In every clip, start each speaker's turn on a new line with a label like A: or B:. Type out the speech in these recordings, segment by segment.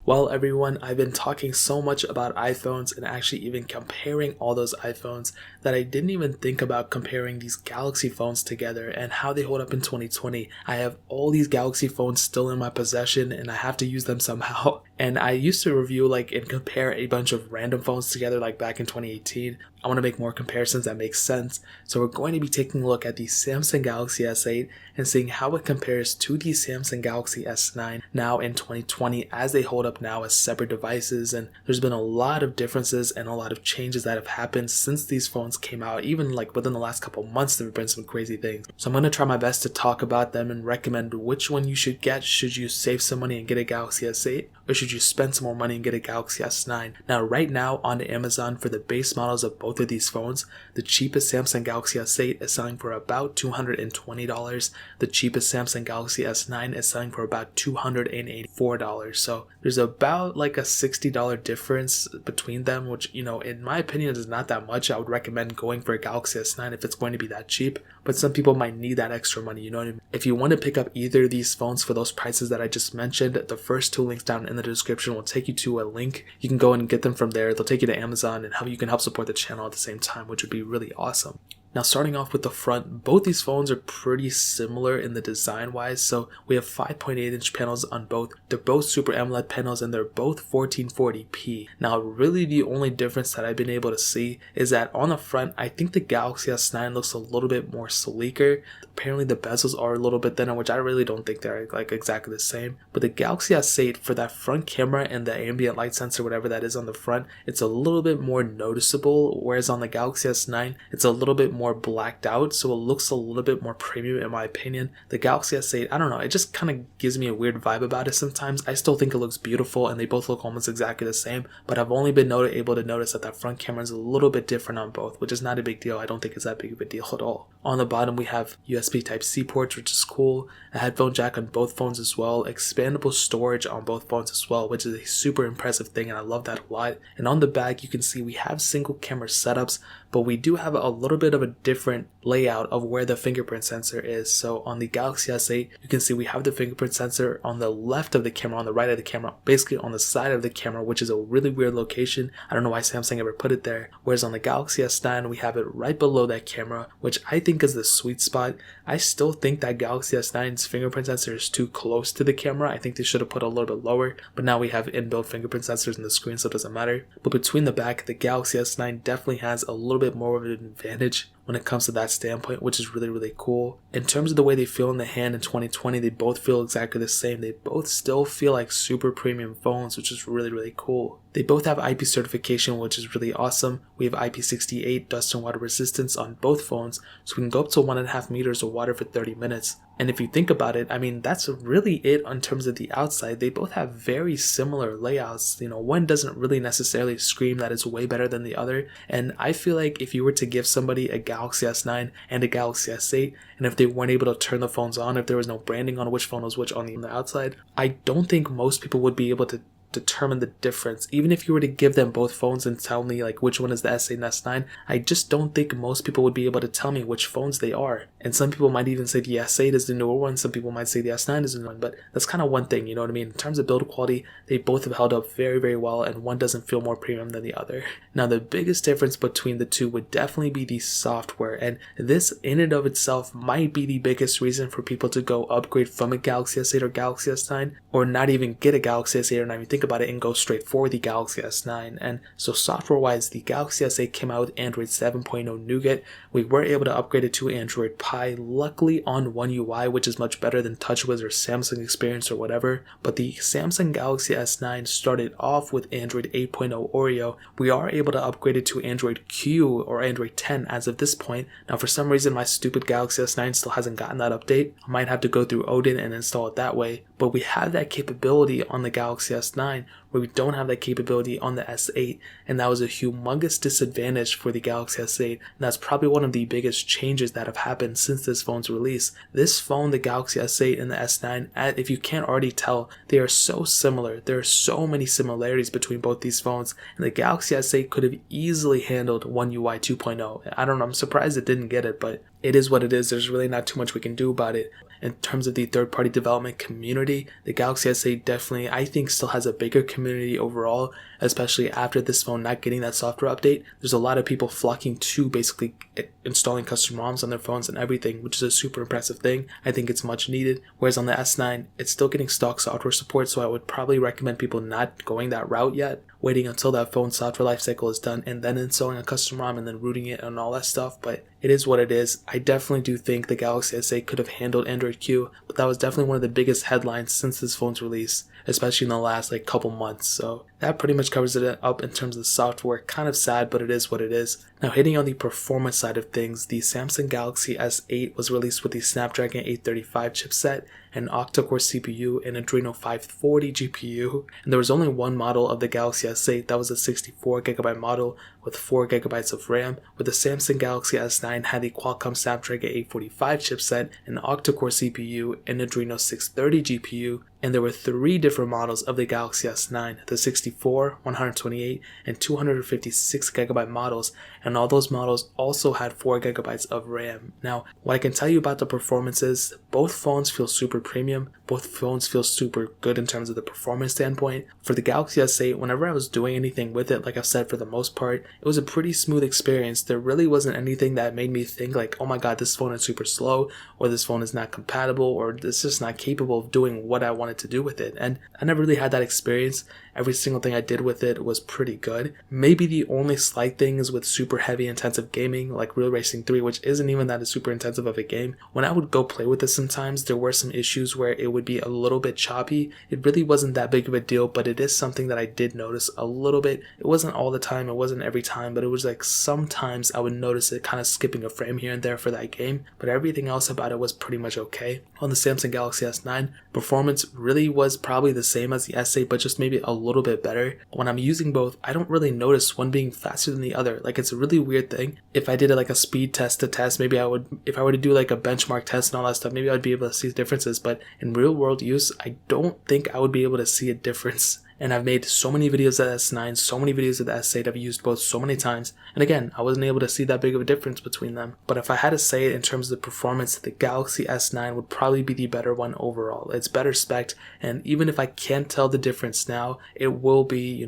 A: Well, everyone, I've been talking so much about iPhones and actually even comparing all those iPhones that I didn't even think about comparing these Galaxy phones together and how they hold up in 2020. I have all these Galaxy phones still in my possession and I have to use them somehow. And I used to review and compare a bunch of random phones together back in 2018. I want to make more comparisons that make sense. So we're going to be taking a look at the Samsung Galaxy S8 and seeing how it compares to the Samsung Galaxy S9 now in 2020 as they hold up now as separate devices. And there's been a lot of differences and a lot of changes that have happened since these phones came out. Even within the last couple months, there have been some crazy things. So I'm going to try my best to talk about them and recommend which one you should get. Should you save some money and get a Galaxy S8? Or should you spend some more money and get a Galaxy S9? Now, right now on Amazon, for the base models of both of these phones, the cheapest Samsung Galaxy S8 is selling for about $220. The cheapest Samsung Galaxy S9 is selling for about $284. So there's about a $60 difference between them, which, in my opinion is not that much. I would recommend going for a Galaxy S9 if it's going to be that cheap, but some people might need that extra money, you know what I mean? If you want to pick up either of these phones for those prices that I just mentioned, the first two links down in the description will take you to a link. You can go and get them from there. They'll take you to Amazon and you can help support the channel at the same time, which would be really awesome. Now, starting off with the front, both these phones are pretty similar in the design wise. So we have 5.8-inch panels on both. They're both Super AMOLED panels and they're both 1440p. Now, really the only difference that I've been able to see is that on the front, I think the Galaxy S9 looks a little bit more sleeker. Apparently the bezels are a little bit thinner, which I really don't think they're exactly the same. But the Galaxy S8, for that front camera and the ambient light sensor, whatever that is on the front, it's a little bit more noticeable. Whereas on the Galaxy S9, it's a little bit more blacked out, so it looks a little bit more premium in my opinion. The Galaxy S8, I don't know, it just kind of gives me a weird vibe about it sometimes. I still think it looks beautiful and they both look almost exactly the same, but I've only been able to notice that front camera is a little bit different on both, which is not a big deal. I don't think it's that big of a deal at all. On the bottom we have USB Type-C ports, which is cool, a headphone jack on both phones as well, expandable storage on both phones as well, which is a super impressive thing and I love that a lot. And on the back you can see we have single camera setups, but we do have a little bit of a different layout of where the fingerprint sensor is. So on the Galaxy S8, you can see we have the fingerprint sensor on the left of the camera, on the right of the camera, basically on the side of the camera, which is a really weird location. I don't know why Samsung ever put it there. Whereas on the Galaxy S9, we have it right below that camera, which I think is the sweet spot. I still think that Galaxy S9's fingerprint sensor is too close to the camera. I think they should have put it a little bit lower, but now we have inbuilt fingerprint sensors in the screen, so it doesn't matter. But between the back, the Galaxy S9 definitely has a little bit more of an advantage when it comes to that standpoint, which is really, really cool. In terms of the way they feel in the hand in 2020, they both feel exactly the same. They both still feel like super premium phones, which is really, really cool. They both have IP certification, which is really awesome. We have IP68 dust and water resistance on both phones, so we can go up to 1.5 meters of water for 30 minutes. And if you think about it, I mean, that's really it in terms of the outside. They both have very similar layouts. One doesn't really necessarily scream that it's way better than the other. And I feel like if you were to give somebody a Galaxy S9 and a Galaxy S8, and if they weren't able to turn the phones on, if there was no branding on which phone was which on the outside, I don't think most people would be able to determine the difference. Even if you were to give them both phones and tell me which one is the S8 and S9, I just don't think most people would be able to tell me which phones they are. And some people might even say the S8 is the newer one, some people might say the S9 is the newer one, but that's kind of one thing, you know what I mean? In terms of build quality, they both have held up very, very well, and one doesn't feel more premium than the other. Now, the biggest difference between the two would definitely be the software, and this in and of itself might be the biggest reason for people to go upgrade from a Galaxy S8 or Galaxy S9, or not even get a Galaxy S8 or not even think about it and go straight for the Galaxy S9. And so software wise, the Galaxy S8 came out with Android 7.0 Nougat. We were able to upgrade it to Android Pie, luckily on One UI, which is much better than TouchWiz or Samsung Experience or whatever. But the Samsung Galaxy S9 started off with Android 8.0 Oreo. We are able to upgrade it to Android Q or Android 10 as of this point. Now, for some reason, my stupid Galaxy S9 still hasn't gotten that update. I might have to go through Odin and install it that way. But we have that capability on the Galaxy S9, where we don't have that capability on the S8, and that was a humongous disadvantage for the Galaxy S8, and that's probably one of the biggest changes that have happened since this phone's release. This phone, the Galaxy S8 and the S9, if you can't already tell, they are so similar. There are so many similarities between both these phones, and the Galaxy S8 could have easily handled One UI 2.0. I don't know, I'm surprised it didn't get it, but it is what it is. There's really not too much we can do about it. in terms of the third-party development community, the Galaxy S8 definitely, I think, still has a bigger community overall, especially after this phone not getting that software update. There's a lot of people flocking to basically installing custom ROMs on their phones and everything, which is a super impressive thing. I think it's much needed. Whereas on the S9, it's still getting stock software support, so I would probably recommend people not going that route yet, waiting until that phone software lifecycle is done and then installing a custom ROM and then rooting it and all that stuff. But it is what it is. I definitely do think the Galaxy S8 could have handled Android Q, but that was definitely one of the biggest headlines since this phone's release, especially in the last couple months. So that pretty much covers it up in terms of the software. Kind of sad, but it is what it is. Now, hitting on the performance side of things, the Samsung Galaxy S8 was released with the Snapdragon 835 chipset, an octa-core CPU, and Adreno 540 GPU, and there was only one model of the Galaxy S8, that was a 64GB model with 4GB of RAM, where the Samsung Galaxy S9 had the Qualcomm Snapdragon 845 chipset, an octa-core CPU, and Adreno 630 GPU, and there were 3 different models of the Galaxy S9, the 64, 128, and 256GB models, and all those models also had 4GB of RAM. Now, what I can tell you about the performance is, both phones feel super premium, both phones feel super good in terms of the performance standpoint. For the Galaxy S8, whenever I was doing anything with it, like I've said, for the most part, it was a pretty smooth experience. There really wasn't anything that made me think oh my god, this phone is super slow, or this phone is not compatible, or it's just not capable of doing what I wanted to do with it. And I never really had that experience. Every single thing I did with it was pretty good. Maybe the only slight thing is with super heavy intensive gaming like Real Racing 3, which isn't even that super intensive of a game. When I would go play with it sometimes, there were some issues where it would be a little bit choppy. It really wasn't that big of a deal, but it is something that I did notice a little bit. It wasn't all the time, it wasn't every time, but it was sometimes I would notice it kind of skipping a frame here and there for that game, but everything else about it was pretty much okay. On the Samsung Galaxy S9, performance really was probably the same as the S8, but just maybe a little bit better. When I'm using both, I don't really notice one being faster than the other. It's a really weird thing. If I did a speed test to test, maybe I would, if I were to do a benchmark test and all that stuff, maybe I'd be able to see differences, but in real world use, I don't think I would be able to see a difference. And I've made so many videos of the S9, so many videos of the S8, I've used both so many times, and again, I wasn't able to see that big of a difference between them. But if I had to say it in terms of the performance, the Galaxy S9 would probably be the better one overall. It's better spec'd, and even if I can't tell the difference now, it will be,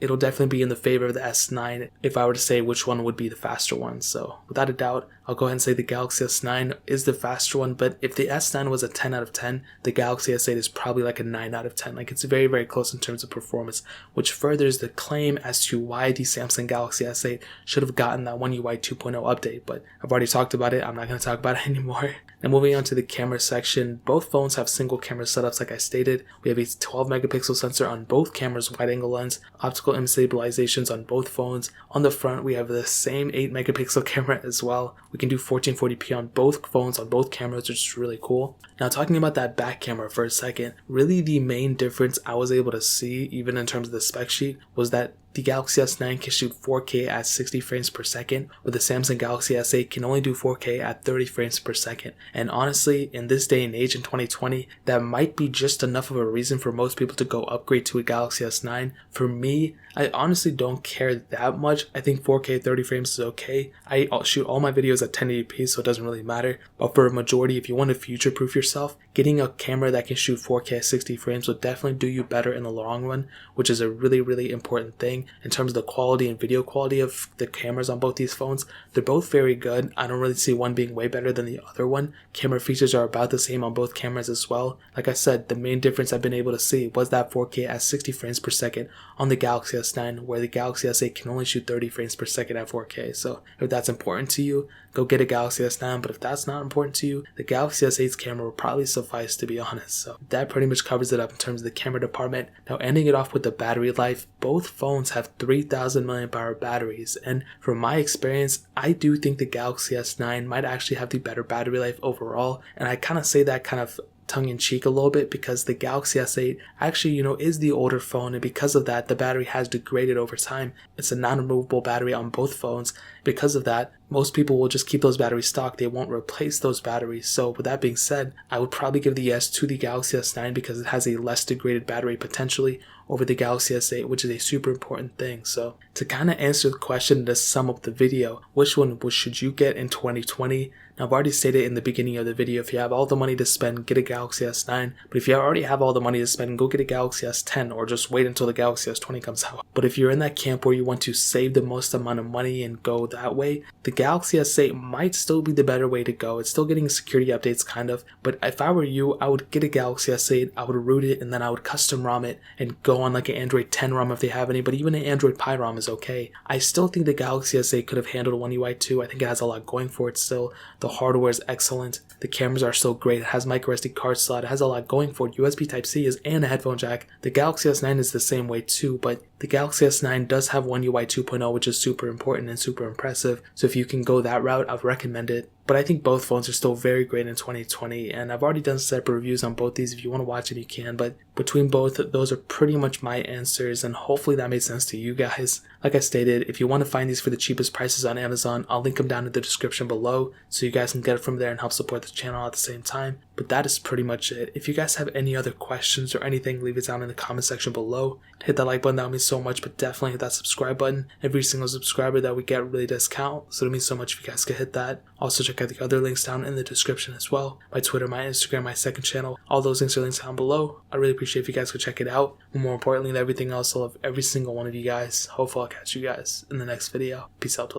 A: it'll definitely be in the favor of the S9 if I were to say which one would be the faster one. So without a doubt, I'll go ahead and say the Galaxy S9 is the faster one, but if the S9 was a 10 out of 10, the Galaxy S8 is probably a 9 out of 10. It's very, very close in terms of performance, which furthers the claim as to why the Samsung Galaxy S8 should have gotten that One UI 2.0 update, but I've already talked about it. I'm not going to talk about it anymore. Now moving on to the camera section, both phones have single camera setups like I stated. We have a 12 megapixel sensor on both cameras, wide angle lens, optical image stabilizations on both phones. On the front, we have the same 8 megapixel camera as well. We can do 1440p on both phones, on both cameras, which is really cool. Now talking about that back camera for a second, really the main difference I was able to see, even in terms of the spec sheet, was that the Galaxy S9 can shoot 4K at 60 frames per second, where the Samsung Galaxy S8 can only do 4K at 30 frames per second. And honestly, in this day and age in 2020, that might be just enough of a reason for most people to go upgrade to a Galaxy S9. For me, I honestly don't care that much. I think 4K 30 frames is okay. I shoot all my videos at 1080p, so it doesn't really matter. But for a majority, if you want to future-proof yourself, getting a camera that can shoot 4K at 60 frames will definitely do you better in the long run, which is a really, really important thing. In terms of the quality and video quality of the cameras on both these phones, they're both very good. I don't really see one being way better than the other one. Camera features are about the same on both cameras as well. Like I said, the main difference I've been able to see was that 4K at 60 frames per second on the Galaxy S9, where the Galaxy S8 can only shoot 30 frames per second at 4K. So if that's important to you, go get a Galaxy S9, but if that's not important to you, the Galaxy S8's camera will probably suffice, to be honest. So that pretty much covers it up in terms of the camera department. Now ending it off with the battery life, both phones have 3000 mAh batteries, and from my experience, I do think the Galaxy S9 might actually have the better battery life overall, and I kind of say that kind of tongue-in-cheek a little bit because the Galaxy S8 actually, is the older phone, and because of that, the battery has degraded over time. It's a non-removable battery on both phones. Because of that, most people will just keep those batteries stocked. They won't replace those batteries. So with that being said, I would probably give the S to the Galaxy S9 because it has a less degraded battery potentially over the Galaxy S8, which is a super important thing. So to kind of answer the question, to sum up the video, which one should you get in 2020? Now, I've already stated in the beginning of the video, if you have all the money to spend, get a Galaxy S9. But if you already have all the money to spend, go get a Galaxy S10 or just wait until the Galaxy S20 comes out. But if you're in that camp where you want to save the most amount of money and go that way, the Galaxy S8 might still be the better way to go. It's still getting security updates kind of, but if I were you, I would get a Galaxy S8, I would root it, and then I would custom ROM it and go on like an Android 10 ROM if they have any, but even an Android Pie ROM is okay. I still think the Galaxy S8 could have handled One UI 2. I think it has a lot going for it still. The hardware is excellent. The cameras are so great. It has micro SD card slot. It has a lot going for it. USB Type-C is and a headphone jack. The Galaxy S9 is the same way too, but the Galaxy S9 does have One UI 2.0, which is super important and super impressive. So if you can go that route, I'd recommend it. But I think both phones are still very great in 2020, and I've already done separate reviews on both these. If you want to watch it, you can. But between both, those are pretty much my answers, and hopefully that made sense to you guys. Like I stated, if you want to find these for the cheapest prices on Amazon, I'll link them down in the description below, so you guys can get it from there and help support the channel at the same time. But that is pretty much it. If you guys have any other questions or anything, leave it down in the comment section below. Hit that like button, that would mean so much, but definitely hit that subscribe button. Every single subscriber that we get really does count, so it means so much if you guys could hit that. Also check out the other links down in the description as well. My Twitter, my Instagram, my second channel. All those links are links down below. I really appreciate if you guys could check it out. But more importantly than everything else, I love every single one of you guys. Hopefully I'll catch you guys in the next video. Peace out.